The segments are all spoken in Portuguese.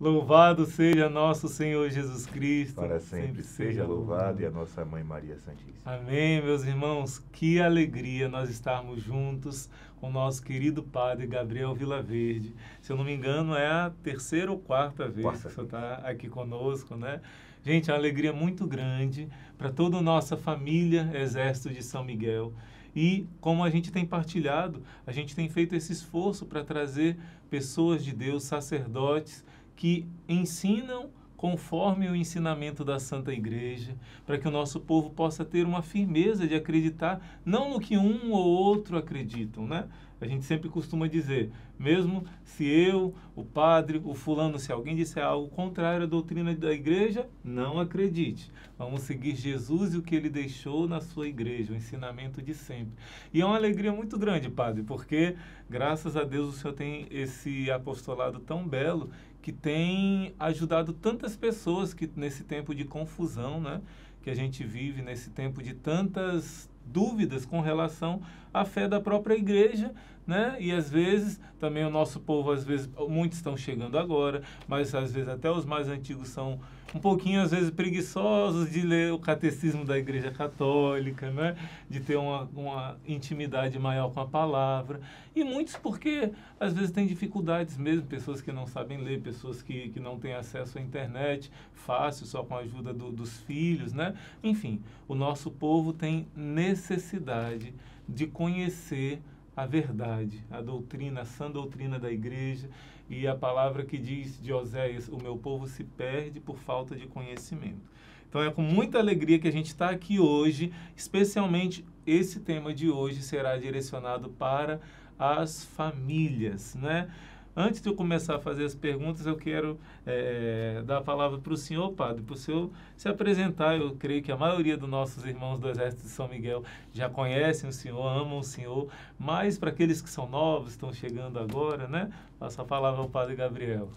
Louvado seja nosso Senhor Jesus Cristo. Para sempre seja louvado e a nossa Mãe Maria Santíssima. Amém, meus irmãos. Que alegria nós estarmos juntos com o nosso querido Padre Gabriel Vilaverde. Se eu não me engano, é a terceira ou quarta vez que o senhor está aqui conosco, né? Gente, é uma alegria muito grande para toda a nossa família Exército de São Miguel. E como a gente tem partilhado, a gente tem feito esse esforço para trazer pessoas de Deus, sacerdotes, que ensinam conforme o ensinamento da Santa Igreja, para que o nosso povo possa ter uma firmeza de acreditar, não no que um ou outro acreditam, né? A gente sempre costuma dizer, mesmo se eu, o padre, o fulano, se alguém disser algo contrário à doutrina da igreja, não acredite. Vamos seguir Jesus e o que ele deixou na sua igreja, o ensinamento de sempre. E é uma alegria muito grande, padre, porque graças a Deus o senhor tem esse apostolado tão belo que tem ajudado tantas pessoas que nesse tempo de confusão, né, que a gente vive, nesse tempo de tantas dúvidas com relação à fé da própria igreja, né? E às vezes também o nosso povo, às vezes muitos estão chegando agora, mas às vezes até os mais antigos são um pouquinho às vezes preguiçosos de ler o catecismo da Igreja Católica, né? De ter uma intimidade maior com a palavra, e muitos porque às vezes têm dificuldades mesmo, pessoas que não sabem ler, pessoas que não têm acesso à internet fácil, só com a ajuda dos filhos, né? Enfim, o nosso povo tem necessidade de conhecer a verdade, a doutrina, a sã doutrina da igreja, e a palavra que diz de Oséias, o meu povo se perde por falta de conhecimento. Então é com muita alegria que a gente está aqui hoje, especialmente esse tema de hoje será direcionado para as famílias, né? Antes de eu começar a fazer as perguntas, eu quero dar a palavra para o senhor, padre, para o senhor se apresentar. Eu creio que a maioria dos nossos irmãos do Exército de São Miguel já conhecem o senhor, amam o senhor, mas para aqueles que são novos, estão chegando agora, né? Passo a palavra ao padre Gabriel.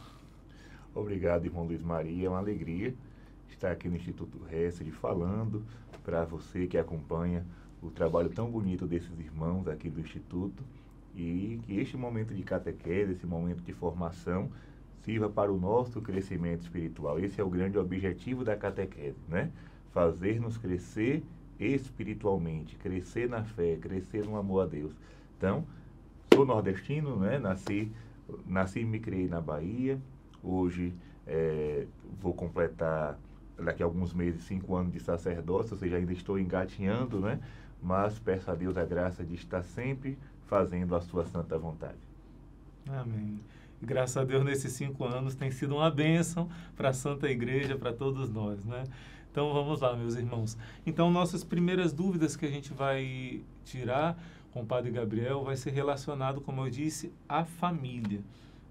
Obrigado, irmão Luiz Maria. É uma alegria estar aqui no Instituto Hesed falando para você que acompanha o trabalho tão bonito desses irmãos aqui do Instituto, e que este momento de catequese, esse momento de formação, sirva para o nosso crescimento espiritual. Esse é o grande objetivo da catequese, né? Fazer-nos crescer espiritualmente, crescer na fé, crescer no amor a Deus. Então, sou nordestino, né? Nasci e me criei na Bahia. Hoje vou completar, daqui a alguns meses, 5 anos de sacerdócio, ou seja, ainda estou engatinhando, né? Mas peço a Deus a graça de estar sempre fazendo a sua santa vontade. Amém. E graças a Deus, nesses 5 anos tem sido uma bênção para a Santa Igreja, para todos nós, né? Então vamos lá, meus irmãos. Então nossas primeiras dúvidas que a gente vai tirar com o Padre Gabriel vai ser relacionado, como eu disse, à família,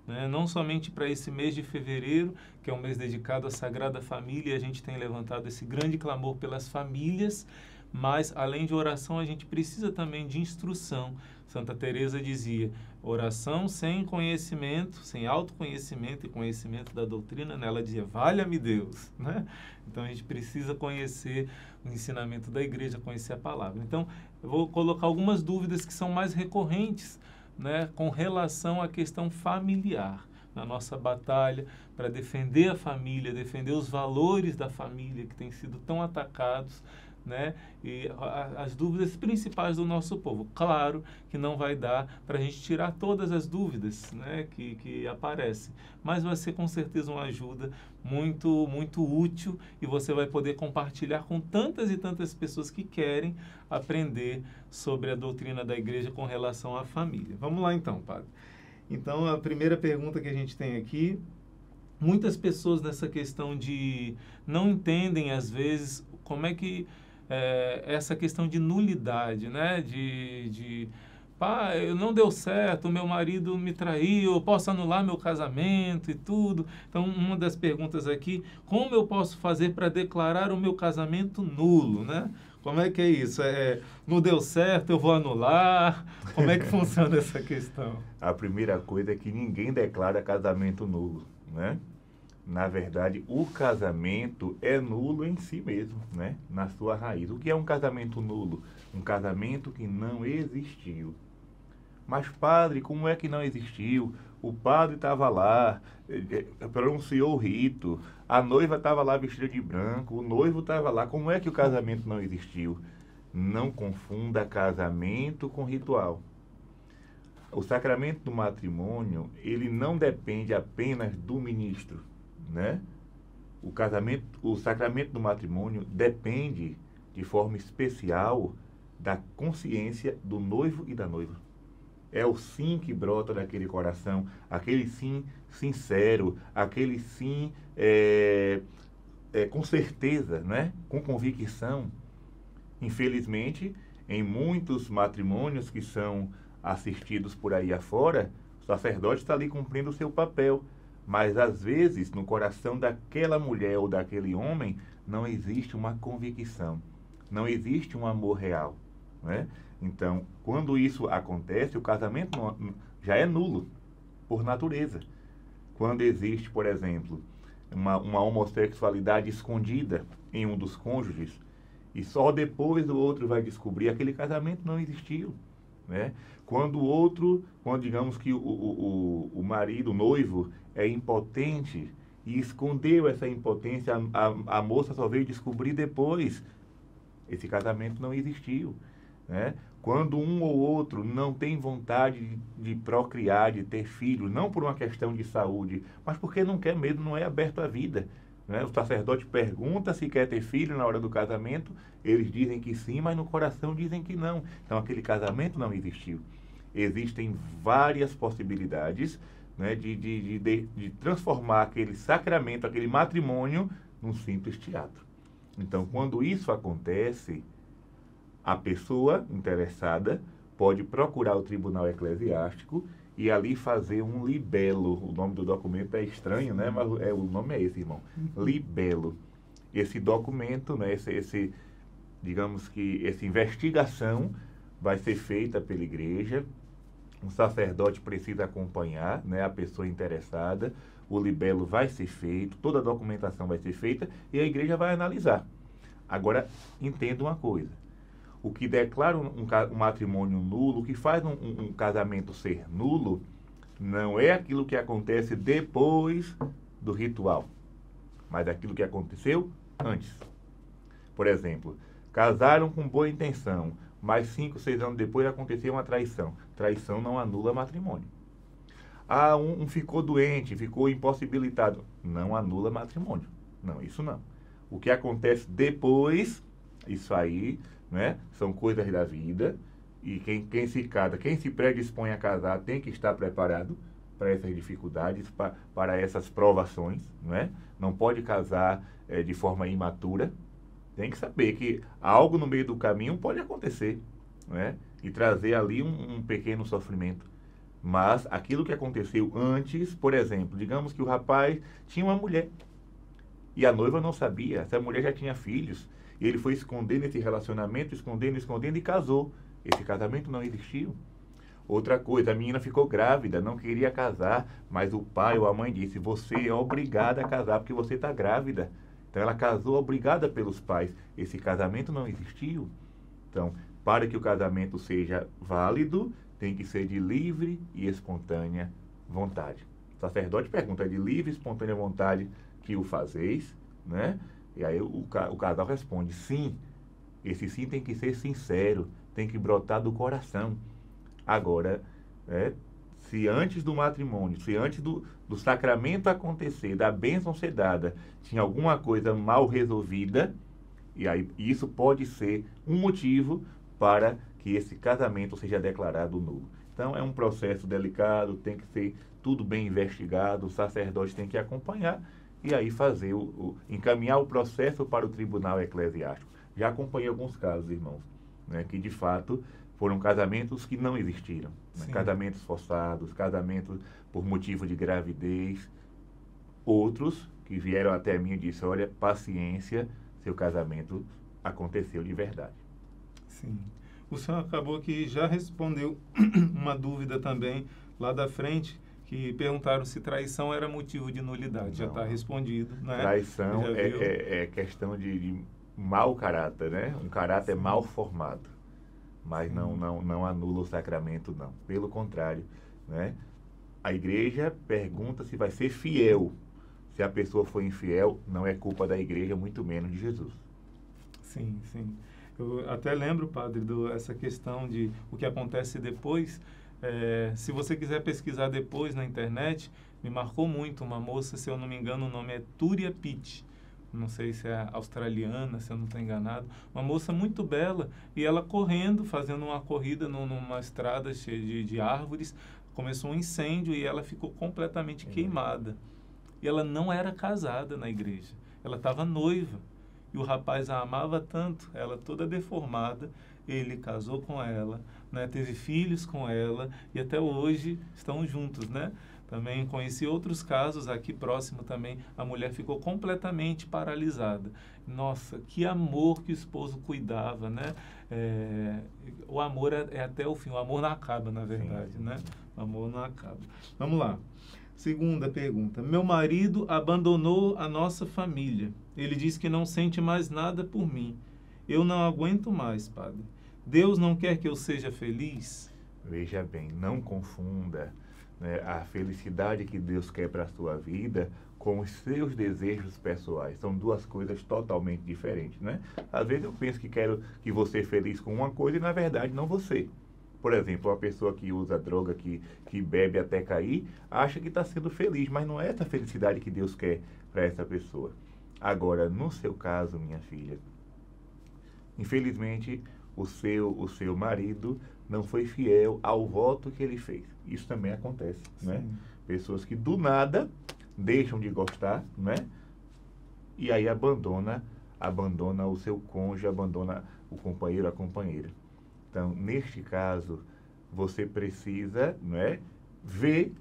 né? Não somente para esse mês de fevereiro, que é um mês dedicado à Sagrada Família, a gente tem levantado esse grande clamor pelas famílias, mas além de oração a gente precisa também de instrução. Santa Teresa dizia, oração sem conhecimento, sem autoconhecimento e conhecimento da doutrina, né? Ela dizia, valha-me Deus, né? Então a gente precisa conhecer o ensinamento da igreja, conhecer a palavra. Então eu vou colocar algumas dúvidas que são mais recorrentes, né, com relação à questão familiar, na nossa batalha para defender a família, defender os valores da família que têm sido tão atacados, né? E as dúvidas principais do nosso povo. Claro que não vai dar para a gente tirar todas as dúvidas, né, que aparecem, mas vai ser com certeza uma ajuda muito, muito útil, e você vai poder compartilhar com tantas e tantas pessoas que querem aprender sobre a doutrina da igreja com relação à família. Vamos lá então, padre. Então a primeira pergunta que a gente tem aqui, muitas pessoas nessa questão de não entendem às vezes como é que essa questão de nulidade, né? Pá, não deu certo, meu marido me traiu, eu posso anular meu casamento e tudo. Então, uma das perguntas aqui, como eu posso fazer para declarar o meu casamento nulo, né? Como é que é isso? Não deu certo, eu vou anular? Como é que funciona essa questão? A primeira coisa é que ninguém declara casamento nulo, né? Na verdade, o casamento é nulo em si mesmo, né? Na sua raiz. O que é um casamento nulo? Um casamento que não existiu. Mas, padre, como é que não existiu? O padre estava lá, pronunciou o rito, a noiva estava lá vestida de branco, o noivo estava lá. Como é que o casamento não existiu? Não confunda casamento com ritual. O sacramento do matrimônio, ele não depende apenas do ministro, né? O sacramento do matrimônio depende de forma especial da consciência do noivo e da noiva. É o sim que brota daquele coração, aquele sim sincero, aquele sim com certeza, né? Com convicção. Infelizmente, em muitos matrimônios que são assistidos por aí afora, o sacerdote está ali cumprindo o seu papel. Mas, às vezes, no coração daquela mulher ou daquele homem, não existe uma convicção, não existe um amor real, né? Então, quando isso acontece, o casamento já é nulo, por natureza. Quando existe, por exemplo, uma homossexualidade escondida em um dos cônjuges, e só depois o outro vai descobrir, aquele casamento não existiu, né? Quando digamos que o marido, o noivo, é impotente e escondeu essa impotência, a moça só veio descobrir depois, esse casamento não existiu, né? Quando um ou outro não tem vontade de procriar, de ter filho, não por uma questão de saúde, mas porque não quer mesmo, não é aberto à vida, né? O sacerdote pergunta se quer ter filho na hora do casamento, eles dizem que sim, mas no coração dizem que não. Então aquele casamento não existiu. Existem várias possibilidades, né, de transformar aquele sacramento, aquele matrimônio, num simples teatro. Então, quando isso acontece, a pessoa interessada pode procurar o tribunal eclesiástico e ali fazer um libelo. O nome do documento é estranho, né? Mas o nome é esse, irmão. Libelo. Esse documento, né? Digamos que essa investigação vai ser feita pela igreja. Um sacerdote precisa acompanhar, né, a pessoa interessada. O libelo vai ser feito, toda a documentação vai ser feita e a igreja vai analisar. Agora, entenda uma coisa. O que declara um matrimônio nulo, o que faz um casamento ser nulo, não é aquilo que acontece depois do ritual, mas aquilo que aconteceu antes. Por exemplo, casaram com boa intenção, mas 5, 6 anos depois aconteceu uma traição. Traição não anula matrimônio. Um ficou doente, ficou impossibilitado. Não anula matrimônio. Não, isso não. O que acontece depois, isso aí, né, são coisas da vida. E quem se casa, quem se predispõe a casar, tem que estar preparado para essas dificuldades, para essas provações, né? Não pode casar de forma imatura. Tem que saber que algo no meio do caminho pode acontecer, né? E trazer ali um pequeno sofrimento. Mas aquilo que aconteceu antes, por exemplo, digamos que o rapaz tinha uma mulher e a noiva não sabia, essa mulher já tinha filhos, e ele foi escondendo esse relacionamento, escondendo e casou. Esse casamento não existiu. Outra coisa, a menina ficou grávida, não queria casar, mas o pai ou a mãe disse, você é obrigada a casar porque você está grávida. Então ela casou obrigada pelos pais. Esse casamento não existiu. Então, para que o casamento seja válido, tem que ser de livre e espontânea vontade. O sacerdote pergunta, é de livre e espontânea vontade que o fazeis, né? E aí o casal responde, sim. Esse sim tem que ser sincero, tem que brotar do coração. Agora, se antes do matrimônio, se antes do sacramento acontecer, da bênção ser dada, tinha alguma coisa mal resolvida, e aí isso pode ser um motivo para que esse casamento seja declarado nulo. Então é um processo delicado, tem que ser tudo bem investigado, o sacerdote tem que acompanhar e aí fazer encaminhar o processo para o tribunal eclesiástico. Já acompanhei alguns casos, irmãos, né, que de fato foram casamentos que não existiram. Né? Casamentos forçados, casamentos por motivo de gravidez. Outros que vieram até mim e disseram, olha, paciência, seu casamento aconteceu de verdade. Sim. O senhor acabou que já respondeu uma dúvida também lá da frente, que perguntaram se traição era motivo de nulidade. Não. Já está respondido, né? Traição é questão de mau caráter, né? Um caráter mal formado. mas não anula o sacramento, não. Pelo contrário, né? A igreja pergunta se vai ser fiel. Se a pessoa for infiel, não é culpa da igreja, muito menos de Jesus. Sim, sim. Eu até lembro, padre, essa questão de o que acontece depois. Se você quiser pesquisar depois na internet, me marcou muito uma moça, se eu não me engano, o nome é Túria Pitt. Não sei se é australiana, se eu não estou enganado. Uma moça muito bela, e ela correndo, fazendo uma corrida numa estrada cheia de árvores, começou um incêndio e ela ficou completamente queimada. E ela não era casada na igreja, ela estava noiva. E o rapaz a amava tanto, ela toda deformada, ele casou com ela, né, teve filhos com ela e até hoje estão juntos, né? Também conheci outros casos aqui próximo também, a mulher ficou completamente paralisada. Nossa, que amor que o esposo cuidava, né? O amor é até o fim, o amor não acaba, na verdade, Sim. né? O amor não acaba. Vamos lá. Segunda pergunta. Meu marido abandonou a nossa família. Ele diz que não sente mais nada por mim. Eu não aguento mais, padre. Deus não quer que eu seja feliz? Veja bem, não confunda, né, a felicidade que Deus quer para a sua vida com os seus desejos pessoais. São duas coisas totalmente diferentes, né? Às vezes eu penso que quero que você seja feliz com uma coisa e, na verdade, não você. Por exemplo, uma pessoa que usa droga, que bebe até cair, acha que está sendo feliz, mas não é essa felicidade que Deus quer para essa pessoa. Agora, no seu caso, minha filha, infelizmente, o seu marido não foi fiel ao voto que ele fez. Isso também acontece, né? Pessoas que do nada deixam de gostar, né? E aí abandona o seu cônjuge, abandona o companheiro, a companheira. Então, neste caso, você precisa, né, ver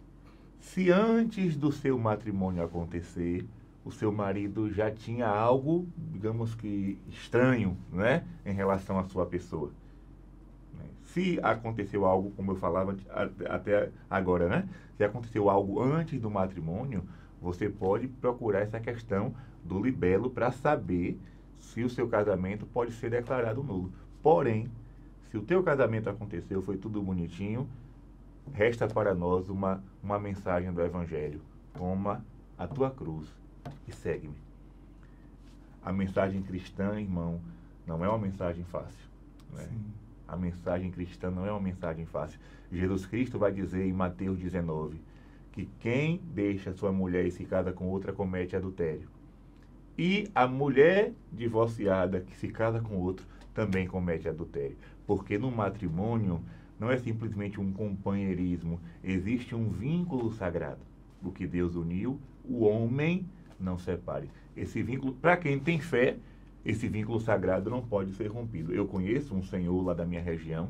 se antes do seu matrimônio acontecer, o seu marido já tinha algo, digamos que estranho, né, em relação à sua pessoa. Se aconteceu algo, como eu falava até agora, né, se aconteceu algo antes do matrimônio, você pode procurar essa questão do libelo para saber se o seu casamento pode ser declarado nulo. Porém, se o teu casamento aconteceu, foi tudo bonitinho, resta para nós uma mensagem do Evangelho. Toma a tua cruz e segue-me. A mensagem cristã, irmão, não é uma mensagem fácil. Né? A mensagem cristã não é uma mensagem fácil. Jesus Cristo vai dizer em Mateus 19 que quem deixa sua mulher e se casa com outra comete adultério. E a mulher divorciada que se casa com outro também comete adultério. Porque no matrimônio não é simplesmente um companheirismo, existe um vínculo sagrado. O que Deus uniu, o homem não separe. Esse vínculo, para quem tem fé, esse vínculo sagrado não pode ser rompido. Eu conheço um senhor lá da minha região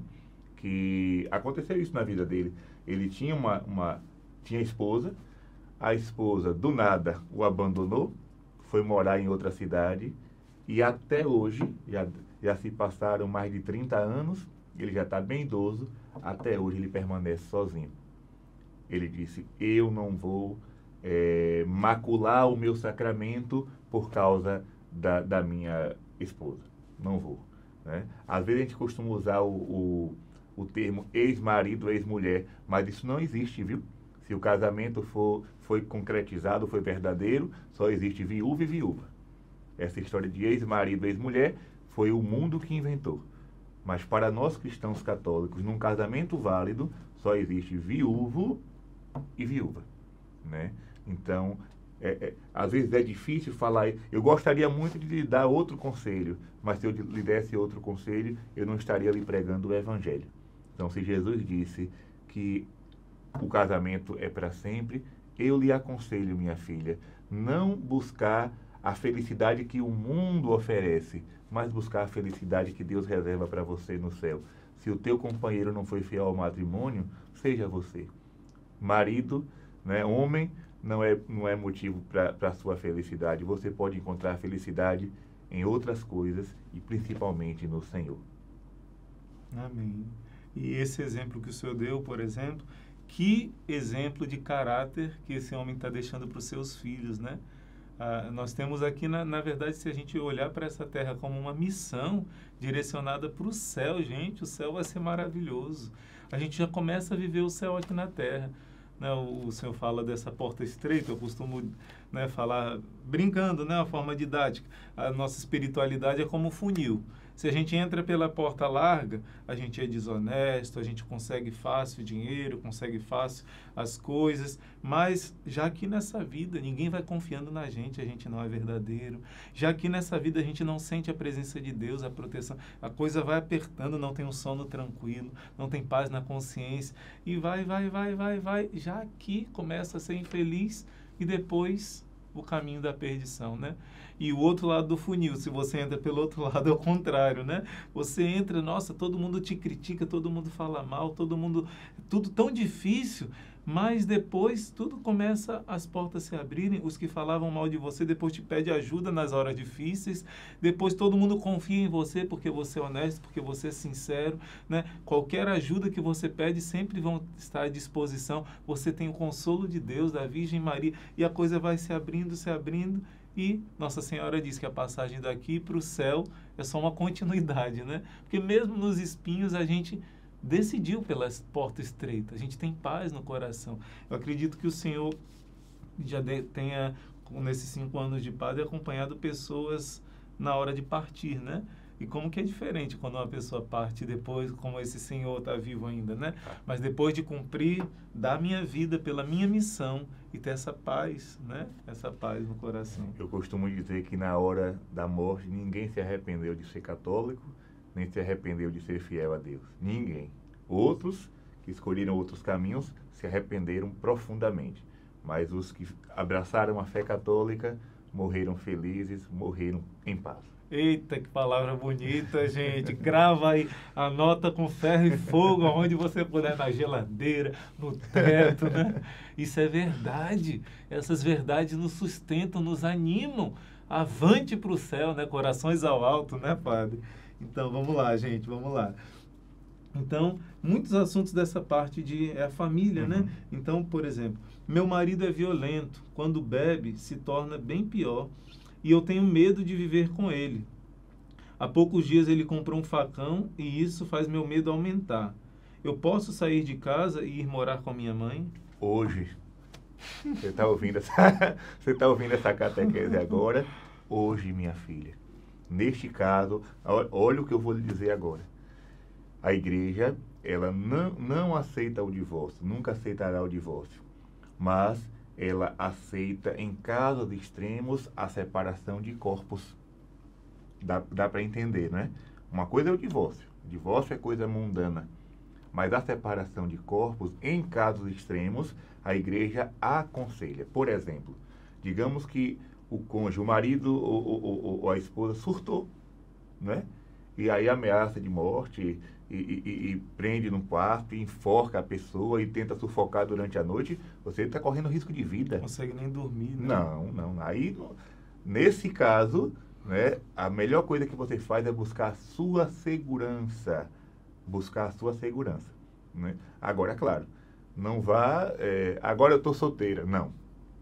que aconteceu isso na vida dele. Ele tinha tinha esposa, a esposa do nada o abandonou, foi morar em outra cidade e até hoje, já se passaram mais de 30 anos, ele já está bem idoso, até hoje ele permanece sozinho. Ele disse, eu não vou macular o meu sacramento por causa da minha esposa. Não vou. Né? Às vezes a gente costuma usar o termo ex-marido, ex-mulher, mas isso não existe, viu? Se o casamento foi concretizado, foi verdadeiro, só existe viúva e viúva. Essa história de ex-marido, ex-mulher, foi o mundo que inventou. Mas para nós cristãos católicos, num casamento válido, só existe viúvo e viúva. Né? Então, às vezes é difícil falar. Eu gostaria muito de lhe dar outro conselho, mas se eu lhe desse outro conselho, eu não estaria lhe pregando o Evangelho. Então, se Jesus disse que o casamento é para sempre, eu lhe aconselho, minha filha, não buscar a felicidade que o mundo oferece, mas buscar a felicidade que Deus reserva para você no céu. Se o teu companheiro não foi fiel ao matrimônio, seja você. Marido, né, homem, não é motivo para a sua felicidade. Você pode encontrar felicidade em outras coisas e principalmente no Senhor. Amém. E esse exemplo que o senhor deu, por exemplo, que exemplo de caráter que esse homem está deixando para os seus filhos, né? Nós temos aqui, na verdade, se a gente olhar para essa terra como uma missão direcionada para o céu, gente, o céu vai ser maravilhoso. A gente já começa a viver o céu aqui na terra. Né? O senhor fala dessa porta estreita, eu costumo, né, falar brincando, né, uma forma didática. A nossa espiritualidade é como um funil. Se a gente entra pela porta larga, a gente é desonesto, a gente consegue fácil dinheiro, consegue fácil as coisas, mas já aqui nessa vida ninguém vai confiando na gente, a gente não é verdadeiro. Já aqui nessa vida a gente não sente a presença de Deus, a proteção, a coisa vai apertando, não tem um sono tranquilo, não tem paz na consciência, e vai. Já aqui começa a ser infeliz e depois o caminho da perdição, né? E o outro lado do funil, se você entra pelo outro lado, é o contrário, né? Você entra, nossa, todo mundo te critica, todo mundo fala mal, tudo tão difícil, mas depois tudo começa, as portas se abrirem, os que falavam mal de você depois te pedem ajuda nas horas difíceis, depois todo mundo confia em você porque você é honesto, porque você é sincero, né? Qualquer ajuda que você pede sempre vão estar à disposição, você tem o consolo de Deus, da Virgem Maria, e a coisa vai se abrindo, e Nossa Senhora diz que a passagem daqui para o céu é só uma continuidade, né? Porque mesmo nos espinhos a gente decidiu pela porta estreita, a gente tem paz no coração. Eu acredito que o Senhor já tenha, nesses 5 anos de padre, acompanhado pessoas na hora de partir, né? E como que é diferente quando uma pessoa parte depois, como esse senhor está vivo ainda, né? Mas depois de cumprir, dar minha vida pela minha missão e ter essa paz, né? Essa paz no coração. Eu costumo dizer que na hora da morte ninguém se arrependeu de ser católico, nem se arrependeu de ser fiel a Deus. Ninguém. Outros que escolheram outros caminhos se arrependeram profundamente. Mas os que abraçaram a fé católica morreram felizes, morreram em paz. Eita, que palavra bonita, gente. Grava aí, anota com ferro e fogo, onde você puder, na geladeira, no teto, né? Isso é verdade. Essas verdades nos sustentam, nos animam. Avante para o céu, né? Corações ao alto, né, padre? Então, vamos lá, gente, vamos lá. Então, muitos assuntos dessa parte é a família, né? Então, por exemplo, meu marido é violento. Quando bebe, se torna bem pior. E eu tenho medo de viver com ele. Há poucos dias ele comprou um facão e isso faz meu medo aumentar. Eu posso sair de casa e ir morar com a minha mãe? Hoje, você está ouvindo essa catequese agora? Hoje, minha filha. Neste caso, olha o que eu vou lhe dizer agora. A igreja, ela não aceita o divórcio, nunca aceitará o divórcio. Mas ela aceita, em casos extremos, a separação de corpos. Dá para entender, né? Uma coisa é o divórcio. O divórcio é coisa mundana. Mas a separação de corpos, em casos extremos, a igreja aconselha. Por exemplo, digamos que o cônjuge, o marido ou a esposa surtou, né? E aí ameaça de morte e prende num quarto, e enforca a pessoa e tenta sufocar durante a noite, você está correndo risco de vida. Não consegue nem dormir, né? Não. Aí, nesse caso, né, a melhor coisa que você faz é buscar a sua segurança. Buscar a sua segurança. Né? Agora, claro, não vá... agora eu estou solteira. Não.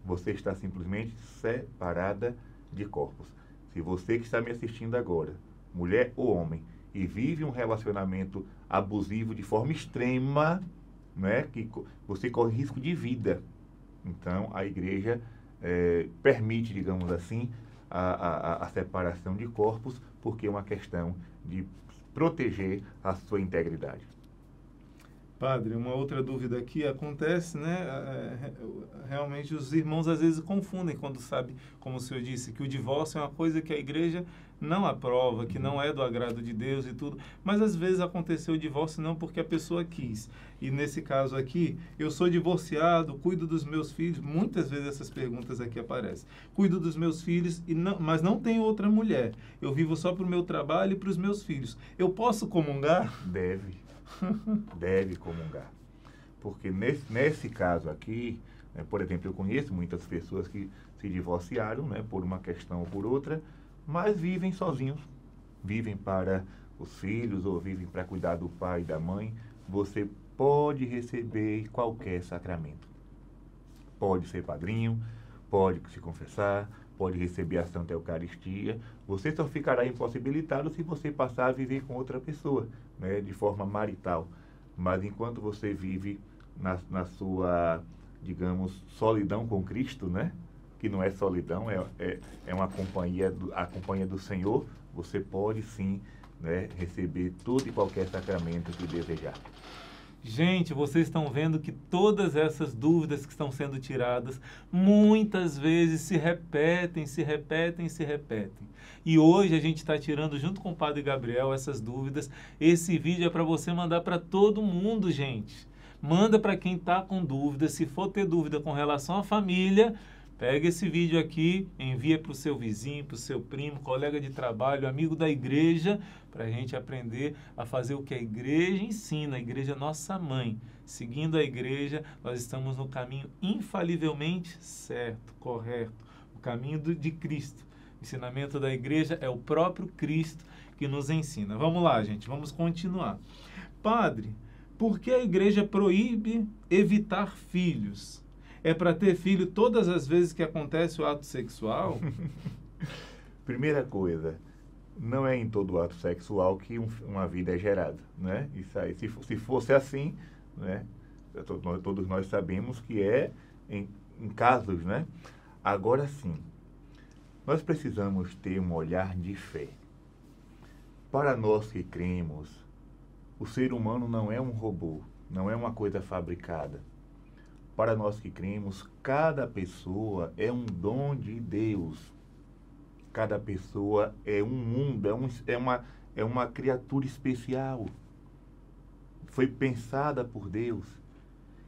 Você está simplesmente separada de corpos. Se você que está me assistindo agora, mulher ou homem, e vive um relacionamento abusivo de forma extrema, né, que você corre risco de vida. Então, a igreja permite, digamos assim, a separação de corpos, porque é uma questão de proteger a sua integridade. Padre, uma outra dúvida aqui acontece, né? Realmente os irmãos às vezes confundem quando sabem, como o senhor disse, que o divórcio é uma coisa que a igreja não aprova, que não é do agrado de Deus e tudo, mas às vezes aconteceu o divórcio não porque a pessoa quis. E nesse caso aqui, eu sou divorciado, cuido dos meus filhos, muitas vezes essas perguntas aqui aparecem. Cuido dos meus filhos, mas não tenho outra mulher. Eu vivo só para o meu trabalho e para os meus filhos. Eu posso comungar? Deve comungar. Porque nesse caso aqui, né, por exemplo, eu conheço muitas pessoas que se divorciaram, né, por uma questão ou por outra, mas vivem sozinhos. Vivem para os filhos ou vivem para cuidar do pai e da mãe. Você pode receber qualquer sacramento. Pode ser padrinho, pode se confessar, pode receber a Santa Eucaristia. Você só ficará impossibilitado se você passar a viver com outra pessoa, né, de forma marital. Mas enquanto você vive na sua, digamos, solidão com Cristo, né, que não é solidão, é uma companhia, a companhia do Senhor, você pode sim, né, receber todo e qualquer sacramento que desejar. Gente, vocês estão vendo que todas essas dúvidas que estão sendo tiradas, muitas vezes se repetem, se repetem, se repetem. E hoje a gente está tirando, junto com o Padre Gabriel, essas dúvidas. Esse vídeo é para você mandar para todo mundo, gente. Manda para quem está com dúvida. Se for ter dúvida com relação à família, pega esse vídeo aqui, envia para o seu vizinho, para o seu primo, colega de trabalho, amigo da igreja, para a gente aprender a fazer o que a igreja ensina, a igreja é nossa mãe. Seguindo a igreja, nós estamos no caminho infalivelmente certo, correto, o caminho de Cristo. O ensinamento da igreja é o próprio Cristo que nos ensina. Vamos lá, gente, vamos continuar. Padre, por que a igreja proíbe evitar filhos? É para ter filho todas as vezes que acontece o ato sexual? Primeira coisa, não é em todo ato sexual que uma vida é gerada, né? Isso aí, se fosse assim, né? Todos nós sabemos que é em casos, né? Agora sim, nós precisamos ter um olhar de fé. Para nós que cremos, o ser humano não é um robô, não é uma coisa fabricada. Para nós que cremos, cada pessoa é um dom de Deus. Cada pessoa é um mundo, é uma criatura especial. Foi pensada por Deus.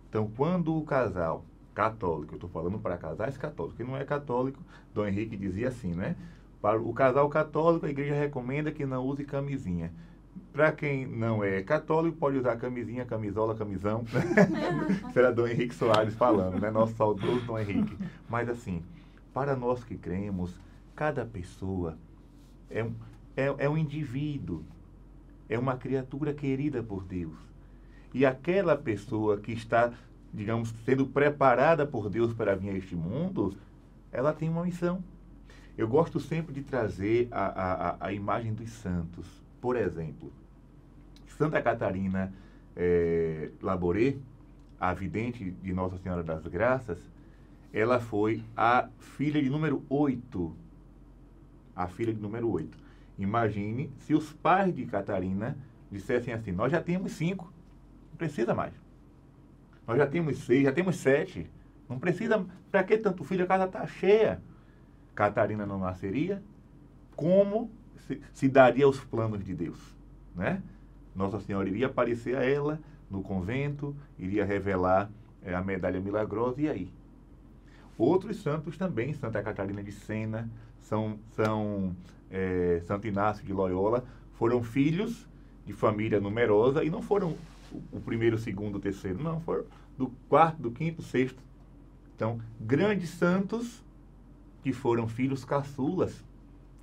Então, quando o casal católico, eu estou falando para casais católicos, quem não é católico, Dom Henrique dizia assim, né? Para o casal católico, a igreja recomenda que não use camisinha. Para quem não é católico, pode usar camisinha, camisola, camisão. Isso era Dom Henrique Soares falando, né? Nosso saudoso Dom Henrique. Mas assim, para nós que cremos, cada pessoa é um indivíduo, é uma criatura querida por Deus. E aquela pessoa que está, digamos, sendo preparada por Deus para vir a este mundo, ela tem uma missão. Eu gosto sempre de trazer a imagem dos santos. Por exemplo, Santa Catarina Labouré, a vidente de Nossa Senhora das Graças, ela foi a filha de número 8. A filha de número 8. Imagine se os pais de Catarina dissessem assim, nós já temos 5, não precisa mais. Nós já temos 6, já temos 7. Não precisa, para que tanto filho? A casa está cheia. Catarina não nasceria. Como se daria os planos de Deus, né? Nossa Senhora iria aparecer a ela no convento, iria revelar a medalha milagrosa, e aí? Outros santos também, Santa Catarina de Sena, Santo Inácio de Loyola, foram filhos de família numerosa e não foram o primeiro, o segundo, o terceiro, não, foram do quarto, do quinto, sexto. Então, grandes santos que foram filhos caçulas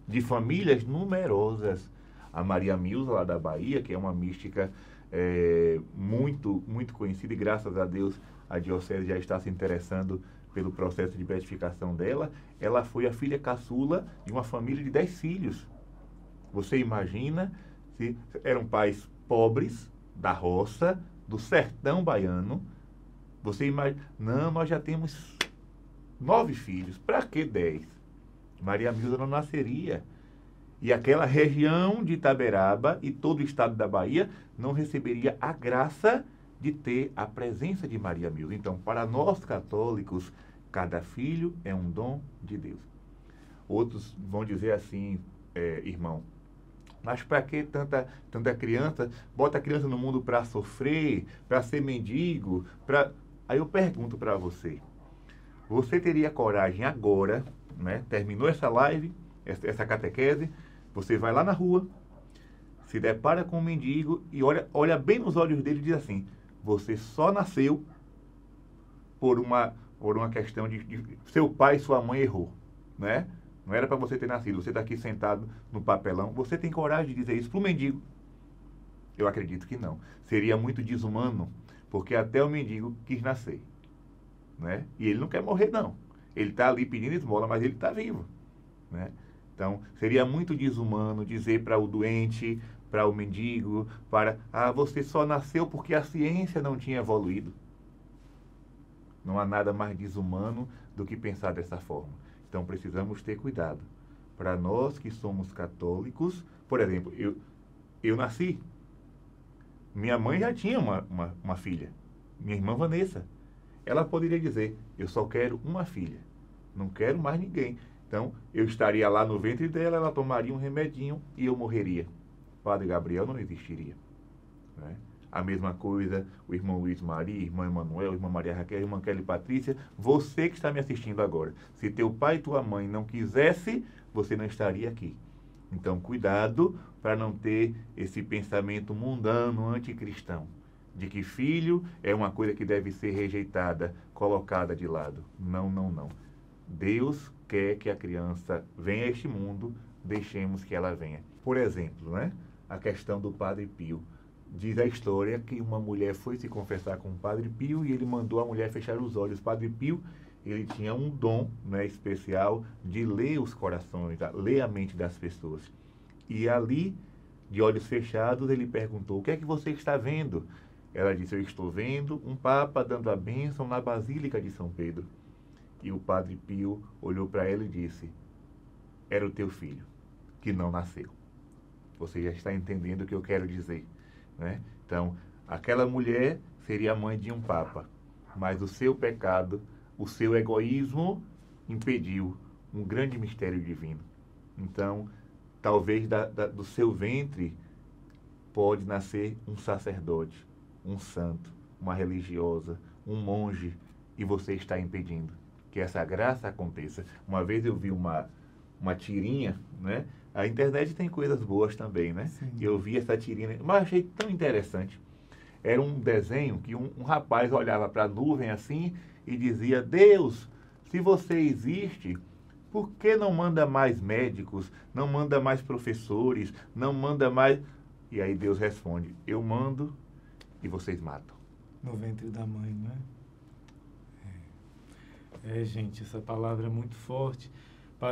de famílias numerosas. A Maria Milza, lá da Bahia, que é uma mística muito, muito conhecida, e graças a Deus a diocese já está se interessando pelo processo de beatificação dela. Ela foi a filha caçula de uma família de 10 filhos. Você imagina se eram pais pobres, da roça, do sertão baiano. Você imagina, não, nós já temos 9 filhos, para que 10? Maria Milza não nasceria. E aquela região de Itaberaba e todo o estado da Bahia não receberia a graça de ter a presença de Maria Milza. Então, para nós católicos, cada filho é um dom de Deus. Outros vão dizer assim, irmão, mas para que tanta criança? Bota a criança no mundo para sofrer, para ser mendigo. Aí eu pergunto para você, você teria coragem agora, né? Terminou essa live, essa catequese, você vai lá na rua, se depara com um mendigo e olha bem nos olhos dele e diz assim, você só nasceu por uma questão de seu pai e sua mãe errou, né? Não era para você ter nascido, você está aqui sentado no papelão. Você tem coragem de dizer isso para o mendigo? Eu acredito que não. Seria muito desumano, porque até o mendigo quis nascer, né? E ele não quer morrer, não. Ele está ali pedindo esmola, mas ele está vivo, né? Então, seria muito desumano dizer para o doente, para o mendigo, você só nasceu porque a ciência não tinha evoluído. Não há nada mais desumano do que pensar dessa forma. Então, precisamos ter cuidado. Para nós que somos católicos, por exemplo, eu nasci. Minha mãe já tinha uma filha, minha irmã Vanessa. Ela poderia dizer, eu só quero uma filha, não quero mais ninguém. Então, eu estaria lá no ventre dela, ela tomaria um remedinho e eu morreria. Padre Gabriel não existiria, né? A mesma coisa, o irmão Luiz Maria, irmã Emanuel, irmã Maria Raquel, irmã Kelly Patrícia, você que está me assistindo agora. Se teu pai e tua mãe não quisesse, você não estaria aqui. Então, cuidado para não ter esse pensamento mundano, anticristão, de que filho é uma coisa que deve ser rejeitada, colocada de lado. Não, não, não. Deus quer que a criança venha a este mundo, deixemos que ela venha. Por exemplo, né, a questão do Padre Pio. Diz a história que uma mulher foi se confessar com o Padre Pio e ele mandou a mulher fechar os olhos. O Padre Pio, ele tinha um dom, né, especial de ler os corações, ler a mente das pessoas. E ali, de olhos fechados, ele perguntou, o que é que você está vendo? Ela disse, eu estou vendo um Papa dando a bênção na Basílica de São Pedro. E o Padre Pio olhou para ela e disse, era o teu filho, que não nasceu. Você já está entendendo o que eu quero dizer, né? Então, aquela mulher seria a mãe de um Papa, mas o seu pecado, o seu egoísmo impediu um grande mistério divino. Então, talvez do seu ventre pode nascer um sacerdote, um santo, uma religiosa, um monge, e você está impedindo que essa graça aconteça. Uma vez eu vi uma tirinha, né? A internet tem coisas boas também, né? Sim. Eu vi essa tirinha, mas achei tão interessante. Era um desenho que um rapaz olhava para a nuvem assim e dizia, Deus, se você existe, por que não manda mais médicos, não manda mais professores, não manda mais... E aí Deus responde, eu mando e vocês matam. No ventre da mãe, né? Gente, essa palavra é muito forte.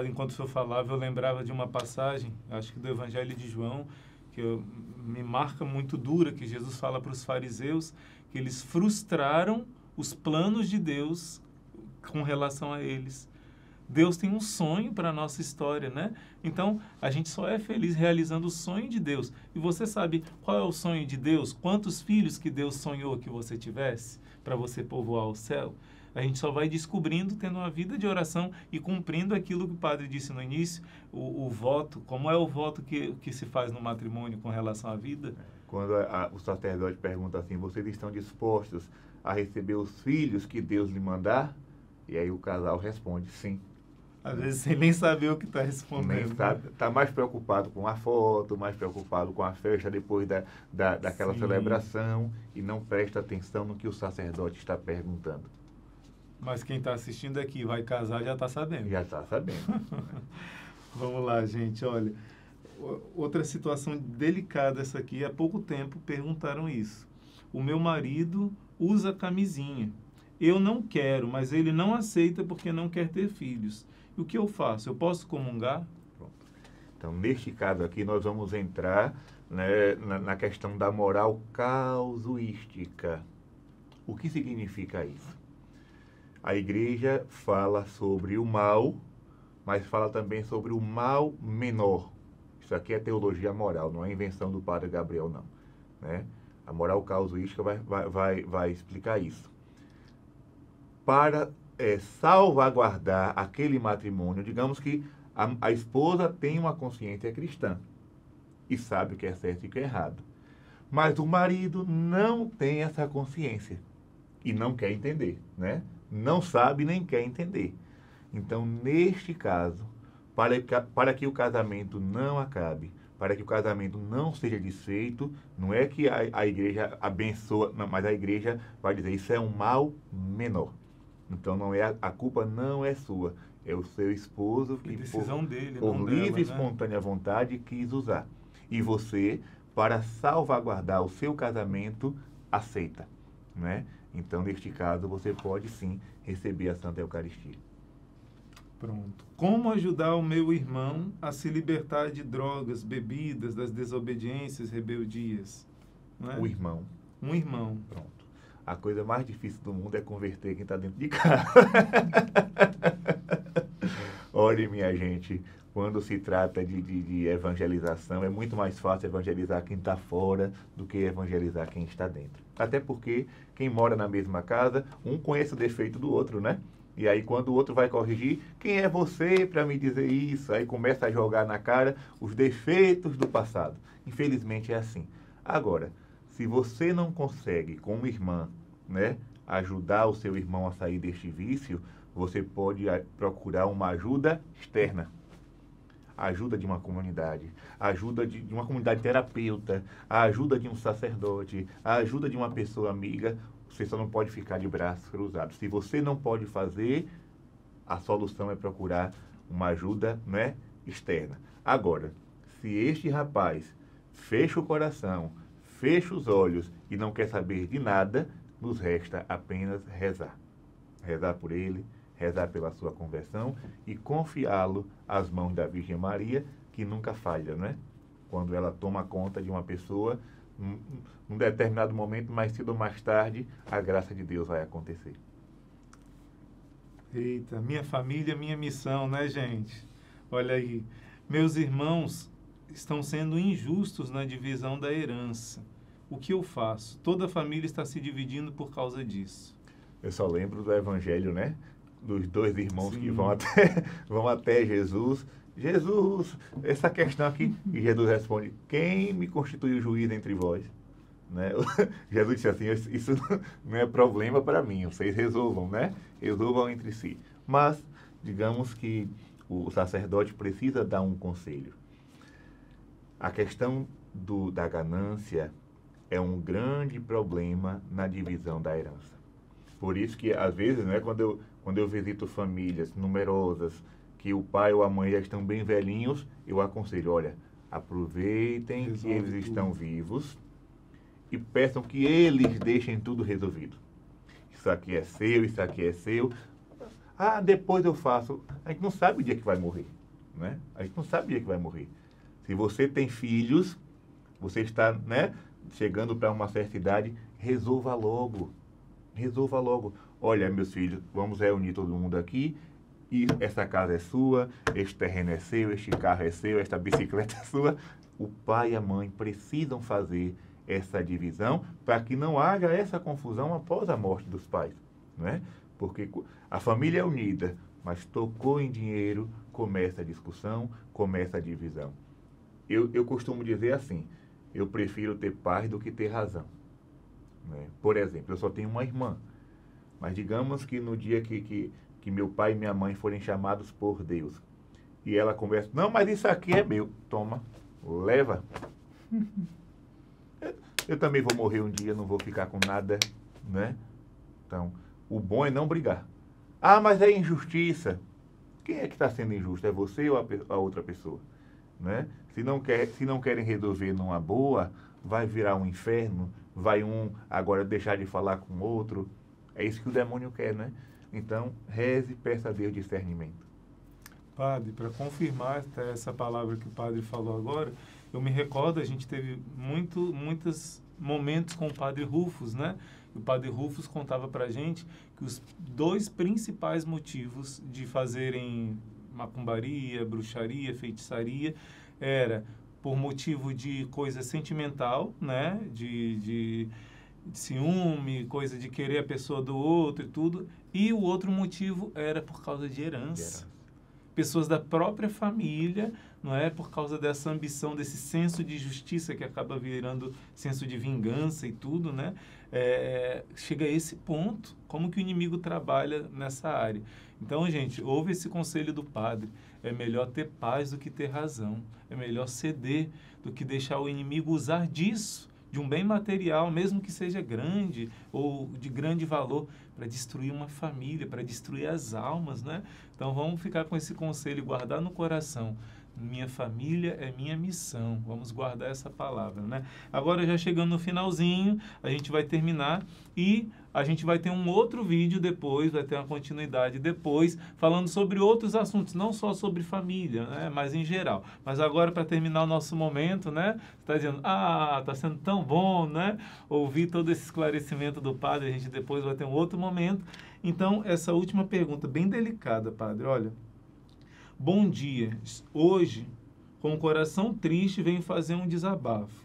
Enquanto o senhor falava, eu lembrava de uma passagem, acho que do Evangelho de João, me marca muito dura, que Jesus fala para os fariseus que eles frustraram os planos de Deus com relação a eles. Deus tem um sonho para a nossa história, né? Então, a gente só é feliz realizando o sonho de Deus. E você sabe qual é o sonho de Deus? Quantos filhos que Deus sonhou que você tivesse para você povoar o céu? A gente só vai descobrindo, tendo uma vida de oração e cumprindo aquilo que o padre disse no início, o voto. Como é o voto que se faz no matrimônio com relação à vida? Quando o sacerdote pergunta assim, vocês estão dispostos a receber os filhos que Deus lhe mandar? E aí o casal responde, sim. Às vezes sem nem saber o que está respondendo. Nem sabe, está mais preocupado com a foto, mais preocupado com a festa depois daquela celebração e não presta atenção no que o sacerdote está perguntando. Mas quem está assistindo aqui vai casar já está sabendo. Já está sabendo. Vamos lá, gente. Olha, outra situação delicada essa aqui. Há pouco tempo perguntaram isso. O meu marido usa camisinha. Eu não quero, mas ele não aceita porque não quer ter filhos. E o que eu faço? Eu posso comungar? Pronto. Então, neste caso aqui, nós vamos entrar, né, na questão da moral casuística. O que significa isso? A igreja fala sobre o mal, mas fala também sobre o mal menor. Isso aqui é teologia moral, não é invenção do padre Gabriel, não, né? A moral casuística vai explicar isso. Para salvaguardar aquele matrimônio, digamos que a esposa tem uma consciência cristã e sabe o que é certo e o que é errado. Mas o marido não tem essa consciência e não quer entender, né? Não sabe nem quer entender. Então, neste caso, para que o casamento não acabe, para que o casamento não seja desfeito, não é que a igreja abençoa, não, mas a igreja vai dizer, isso é um mal menor. Então, a culpa não é sua, é o seu esposo que, por livre e espontânea vontade, quis usar. E você, para salvaguardar o seu casamento, aceita, né? Então, neste caso, você pode sim receber a Santa Eucaristia. Pronto. Como ajudar o meu irmão a se libertar de drogas, bebidas, das desobediências, rebeldias? Não é? O irmão. Um irmão. Pronto. A coisa mais difícil do mundo é converter quem está dentro de casa. Olha, minha gente, quando se trata de evangelização, é muito mais fácil evangelizar quem está fora do que evangelizar quem está dentro. Até porque quem mora na mesma casa, um conhece o defeito do outro, né? E aí, quando o outro vai corrigir, quem é você para me dizer isso? Aí começa a jogar na cara os defeitos do passado. Infelizmente é assim. Agora, se você não consegue, como irmã, né, ajudar o seu irmão a sair deste vício, você pode procurar uma ajuda externa. A ajuda de uma comunidade, a ajuda de uma comunidade terapeuta, a ajuda de um sacerdote, a ajuda de uma pessoa amiga. Você só não pode ficar de braços cruzados. Se você não pode fazer, a solução é procurar uma ajuda, né, externa. Agora, se este rapaz fecha o coração, fecha os olhos e não quer saber de nada, nos resta apenas rezar. Rezar por ele, rezar pela sua conversão e confiá-lo às mãos da Virgem Maria, que nunca falha, né? Quando ela toma conta de uma pessoa, num determinado momento, mais cedo ou mais tarde, a graça de Deus vai acontecer. Eita, minha família, minha missão, né, gente? Olha aí, meus irmãos estão sendo injustos na divisão da herança. O que eu faço? Toda a família está se dividindo por causa disso. Eu só lembro do evangelho, né? Dos dois irmãos. Sim. Que vão até Jesus. Jesus, essa questão aqui. E Jesus responde, quem me constitui o juiz entre vós? Né? Jesus disse assim, isso não é problema para mim, vocês resolvam, né? Resolvam entre si. Mas, digamos que o sacerdote precisa dar um conselho. A questão da ganância é um grande problema na divisão da herança. Por isso que, às vezes, né, quando eu visito famílias numerosas, que o pai ou a mãe já estão bem velhinhos, eu aconselho, olha, aproveitem que eles estão vivos e peçam que eles deixem tudo resolvido. Isso aqui é seu, isso aqui é seu. Ah, depois eu faço. A gente não sabe o dia que vai morrer, né? A gente não sabe o dia que vai morrer. Se você tem filhos, você está, né, chegando para uma certa idade, resolva logo. Resolva logo. Olha, meus filhos, vamos reunir todo mundo aqui. E essa casa é sua, este terreno é seu, este carro é seu, esta bicicleta é sua. O pai e a mãe precisam fazer essa divisão para que não haja essa confusão após a morte dos pais, né? Porque a família é unida, mas tocou em dinheiro, começa a discussão, começa a divisão. Eu costumo dizer assim, eu prefiro ter paz do que ter razão, né? Por exemplo, eu só tenho uma irmã, mas digamos que no dia que meu pai e minha mãe forem chamados por Deus, e ela conversa, não, mas isso aqui é meu, toma, leva. Eu também vou morrer um dia, não vou ficar com nada, né? Então, o bom é não brigar. Ah, mas é injustiça. Quem é que está sendo injusto? É você ou a outra pessoa? Né? Se não querem resolver numa boa, vai virar um inferno, vai um agora deixar de falar com o outro. É isso que o demônio quer, né? Então, reze e peça a Deus discernimento. Padre, para confirmar essa palavra que o padre falou agora, eu me recordo, a gente teve muitos momentos com o padre Rufus, né? O padre Rufus contava para a gente que os dois principais motivos de fazerem macumbaria, bruxaria, feitiçaria, era por motivo de coisa sentimental, né? De ciúme, coisa de querer a pessoa do outro e tudo. E o outro motivo era por causa de herança. Pessoas da própria família, não é? Por causa dessa ambição, desse senso de justiça que acaba virando senso de vingança e tudo, né? Chega a esse ponto, como que o inimigo trabalha nessa área. Então, gente, ouve esse conselho do padre. É melhor ter paz do que ter razão. É melhor ceder do que deixar o inimigo usar disso, de um bem material, mesmo que seja grande ou de grande valor, para destruir uma família, para destruir as almas, né? Então vamos ficar com esse conselho e guardar no coração. Minha família é minha missão. Vamos guardar essa palavra, né? Agora, já chegando no finalzinho, a gente vai terminar e a gente vai ter um outro vídeo depois, vai ter uma continuidade depois, falando sobre outros assuntos, não só sobre família, né, mas em geral. Mas agora, para terminar o nosso momento, né, você está dizendo, está sendo tão bom, né, ouvir todo esse esclarecimento do padre, a gente depois vai ter um outro momento. Então, essa última pergunta, bem delicada, padre, olha, bom dia, hoje, com o coração triste, venho fazer um desabafo.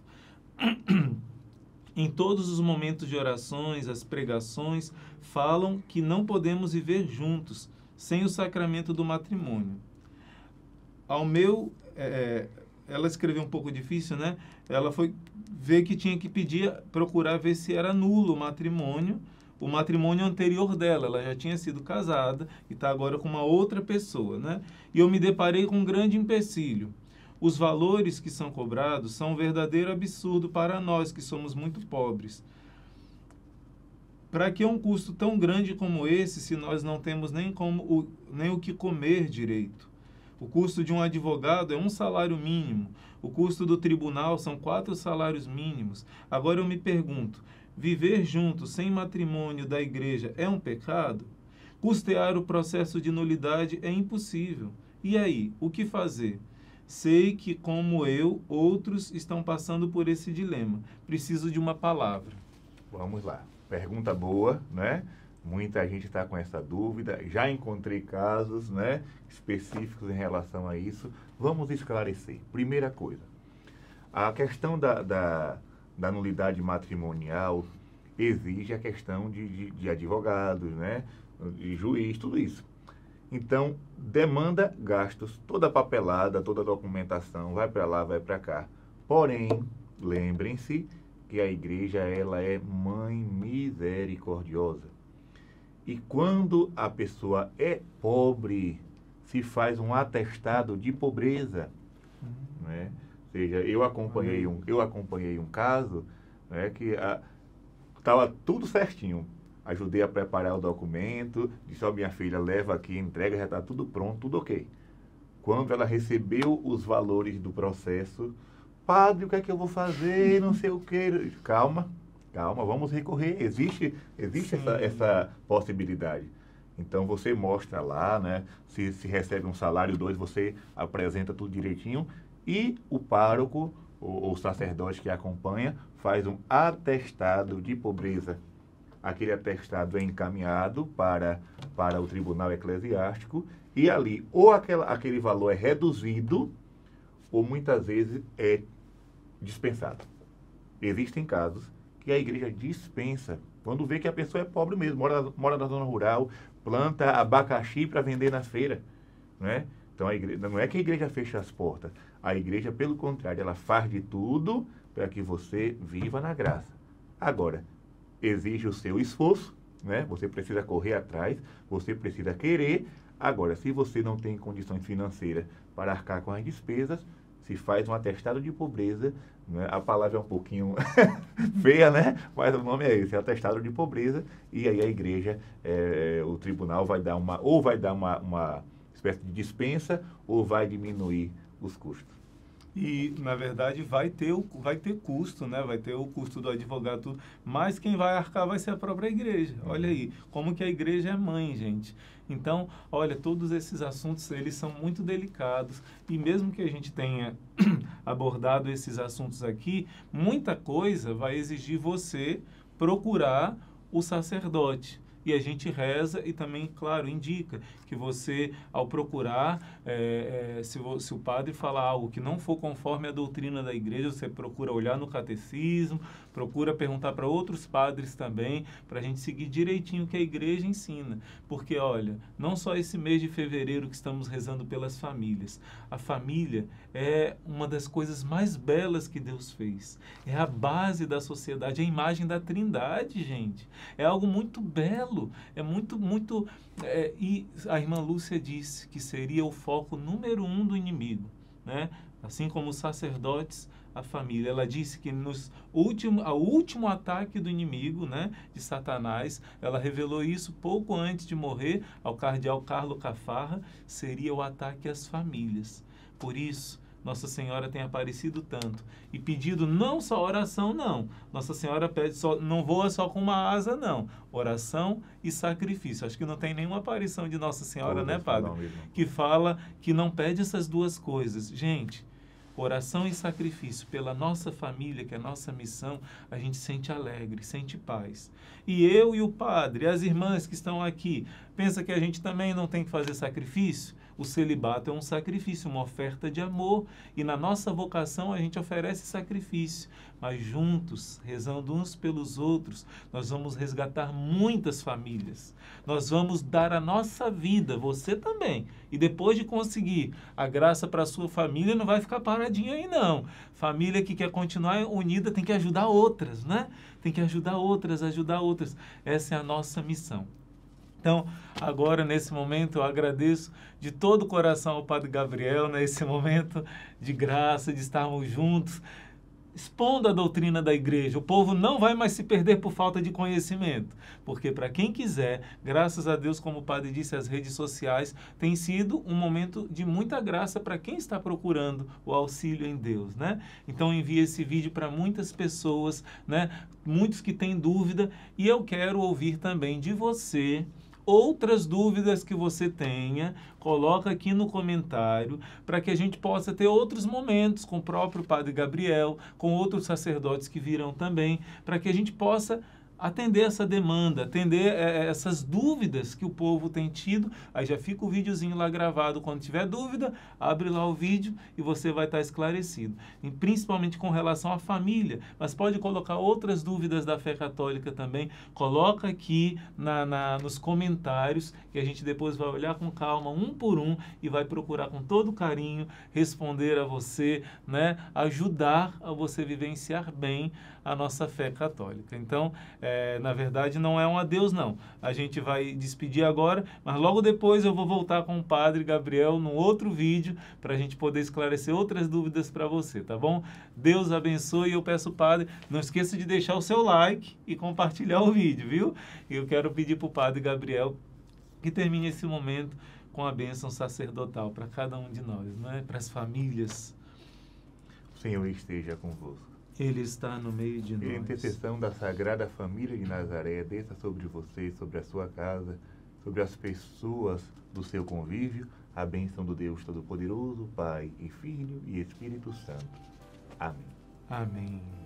Em todos os momentos de orações, as pregações falam que não podemos viver juntos sem o sacramento do matrimônio. Ela escreveu um pouco difícil, né? Ela foi ver que tinha que procurar ver se era nulo o matrimônio anterior dela. Ela já tinha sido casada e está agora com uma outra pessoa, né? E eu me deparei com um grande empecilho. Os valores que são cobrados são um verdadeiro absurdo para nós, que somos muito pobres. Para que um custo tão grande como esse, se nós não temos nem o que comer direito? O custo de um advogado é 1 salário mínimo. O custo do tribunal são 4 salários mínimos. Agora eu me pergunto, viver junto sem matrimônio da igreja é um pecado? Custear o processo de nulidade é impossível. E aí, o que fazer? Sei que, como eu, outros estão passando por esse dilema. Preciso de uma palavra. Vamos lá. Pergunta boa, né? Muita gente está com essa dúvida. Já encontrei casos, né, específicos em relação a isso. Vamos esclarecer. Primeira coisa, a questão da nulidade matrimonial exige a questão de advogados, né, de juiz, tudo isso. Então, demanda gastos, toda a papelada, toda a documentação, vai para lá, vai para cá. Porém, lembrem-se que a igreja, ela é mãe misericordiosa. E quando a pessoa é pobre, se faz um atestado de pobreza, né? Ou seja, eu acompanhei um caso, né, que estava tudo certinho. Ajudei a preparar o documento, disse, minha filha, leva aqui, entrega, já está tudo pronto, tudo ok. Quando ela recebeu os valores do processo, padre, o que é que eu vou fazer, não sei o quê. Calma, vamos recorrer, existe essa possibilidade. Então, você mostra lá, né, se recebe um salário, 2, você apresenta tudo direitinho, e o pároco, ou sacerdote que acompanha, faz um atestado de pobreza. Aquele atestado é encaminhado para o tribunal eclesiástico e ali ou aquele valor é reduzido ou muitas vezes é dispensado. Existem casos que a igreja dispensa quando vê que a pessoa é pobre mesmo, mora na zona rural, planta abacaxi para vender na feira, né? Então, não é que a igreja fecha as portas. A igreja, pelo contrário, ela faz de tudo para que você viva na graça. Agora, exige o seu esforço, né? Você precisa correr atrás, você precisa querer. Agora, se você não tem condições financeiras para arcar com as despesas, se faz um atestado de pobreza, né? A palavra é um pouquinho feia, né? Mas o nome é esse, atestado de pobreza, e aí a igreja, o tribunal vai dar uma espécie de dispensa ou vai diminuir os custos. E, na verdade, vai ter custo, né? Vai ter o custo do advogado, tudo, mas quem vai arcar vai ser a própria igreja. Olha aí, como que a igreja é mãe, gente. Então, olha, todos esses assuntos, eles são muito delicados, e mesmo que a gente tenha abordado esses assuntos aqui, muita coisa vai exigir você procurar o sacerdote. E a gente reza e também, claro, indica que você, ao procurar, se o padre falar algo que não for conforme a doutrina da igreja, você procura olhar no catecismo, procura perguntar para outros padres também, para a gente seguir direitinho o que a igreja ensina. Porque, olha, não só esse mês de fevereiro que estamos rezando pelas famílias. A família é uma das coisas mais belas que Deus fez. É a base da sociedade, é a imagem da Trindade, gente. É algo muito belo. É muito, muito... e a irmã Lúcia disse que seria o foco número 1 do inimigo, né? Assim como os sacerdotes, a família. Ela disse que ao último ataque do inimigo, né, de Satanás, ela revelou isso pouco antes de morrer ao cardeal Carlo Caffarra, seria o ataque às famílias. Por isso, Nossa Senhora tem aparecido tanto e pedido não só oração, não. Nossa Senhora pede só, não voa só com uma asa, não. Oração e sacrifício. Acho que não tem nenhuma aparição de Nossa Senhora, né, Padre? Que fala que não pede essas duas coisas. Gente, oração e sacrifício pela nossa família, que é a nossa missão, a gente sente alegre, sente paz. E eu e o padre, as irmãs que estão aqui, pensa que a gente também não tem que fazer sacrifício? O celibato é um sacrifício, uma oferta de amor. E na nossa vocação a gente oferece sacrifício. Mas juntos, rezando uns pelos outros, nós vamos resgatar muitas famílias. Nós vamos dar a nossa vida, você também. E depois de conseguir a graça para a sua família, não vai ficar paradinho aí, não. Família que quer continuar unida tem que ajudar outras, né? Tem que ajudar outras, ajudar outras. Essa é a nossa missão. Então, agora, nesse momento, eu agradeço de todo o coração ao Padre Gabriel, nesse momento de graça, de estarmos juntos, expondo a doutrina da igreja. O povo não vai mais se perder por falta de conhecimento, porque para quem quiser, graças a Deus, como o Padre disse, as redes sociais têm sido um momento de muita graça para quem está procurando o auxílio em Deus, né? Então envie esse vídeo para muitas pessoas, né? Muitos que têm dúvida, e eu quero ouvir também de você outras dúvidas que você tenha, coloca aqui no comentário, para que a gente possa ter outros momentos com o próprio Padre Gabriel, com outros sacerdotes que virão também, para que a gente possa atender essa demanda, atender essas dúvidas que o povo tem tido. Aí já fica o videozinho lá gravado. Quando tiver dúvida, abre lá o vídeo e você vai estar esclarecido. E principalmente com relação à família, mas pode colocar outras dúvidas da fé católica também. Coloca aqui nos comentários, que a gente depois vai olhar com calma, um por um, e vai procurar com todo carinho responder a você, né? Ajudar a você vivenciar bem a nossa fé católica. Então, na verdade, não é um adeus, não. A gente vai despedir agora, mas logo depois eu vou voltar com o Padre Gabriel num outro vídeo para a gente poder esclarecer outras dúvidas para você, tá bom? Deus abençoe. Eu peço, Padre, não esqueça de deixar o seu like e compartilhar o vídeo, viu? Eu quero pedir para o Padre Gabriel que termine esse momento com a bênção sacerdotal para cada um de nós, né? Para as famílias. O Senhor esteja convosco. Ele está no meio de nós. E a intercessão da Sagrada Família de Nazaré desça sobre você, sobre a sua casa, sobre as pessoas do seu convívio, a bênção do Deus Todo-Poderoso, Pai e Filho e Espírito Santo. Amém. Amém.